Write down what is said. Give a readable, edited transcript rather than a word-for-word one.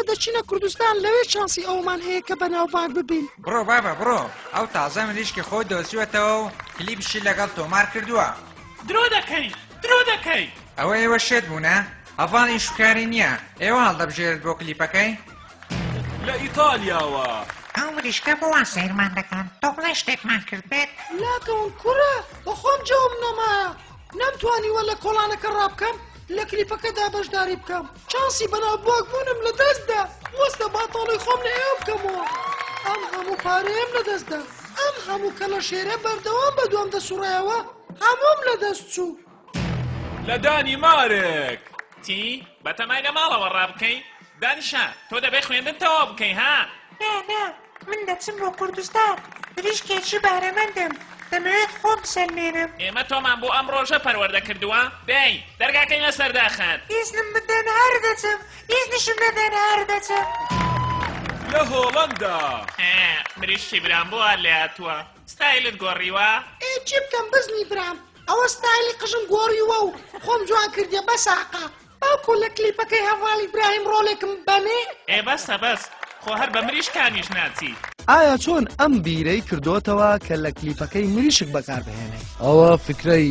دەچینە کوردستان لەوێ چانسی ئەومان هەیە کە بەناوبانگ ببین. بڕۆ بابە بڕۆ، ئەو تازە مریشکی خۆی دۆزیوەتەوە و کلیپشی لەگەڵ تۆمار کردووە. درۆ دەکەی ئەوە ئێوە شێت بوونە؟ ئەڤان ئیشکاری نییە، ئێوە هەڵدەبژێرت بۆ کلیپەکەی؟ لە ئیتالیاوە. ئەو مریشکە بۆ سەیرمان دەکەن، تۆ بڵێ شتێکمان کرد بێت؟ لاکەون کوڕە بەخۆم جەوم نەمایە، نەمتوانیوە لە کۆڵانەکە ڕابکەم لە کلیپەکەدا بەشداری بکەم. چانسی بەناوبانگ بوونم لە دەستدا، وەستە باتاڵی خۆم لە ئێوە بکەمەوە. ئەم هەموو پارەیەم لە دەستدا، ئەم هەموو کەلەشێرە بەردەوام بە دوام دەسوڕایەوە، هەمووم لە دەست چوو. لە دانی مارێک چی؟ بەتەمای لە ماڵەوە ڕابکەی؟ دانیشە تۆ دەبێ خوێندنتەوە بکەی ها؟ نا من دەچم بۆ کوردستان، مریشکێکی بارەمەندم، دەمەوێت خۆم بسەلمێنم. ئێمە تۆمان بۆ ئەم ڕۆژە پەروەردە کردووە؟ دەی دەرگاکەی لەسەر داخات. ئیزنم بدەن هەر دەچم، ئیزنیشم بدەن هەر دەچم. لە هۆڵەندا مریشکی برام بۆ لێ هاتووە، ستایلت گۆڕیوە؟ چی بکەم بزنی برام، ئەوە ستایلی قژم گۆڕیوە و خۆم جوان کردیە بەساقا. باوکو لە کلیپەکەی هەڤاڵ ئیبراهیم ڕۆڵێکم بەنێ؟ بەسە بەس، خۆ هەر بە مریشکانیش ناچی. ئایا چۆن ئەم بیرەی کردوتەوە کە لە کلیپەکەی مریشک بەکار بهێنێ؟ ئەوە فکرەی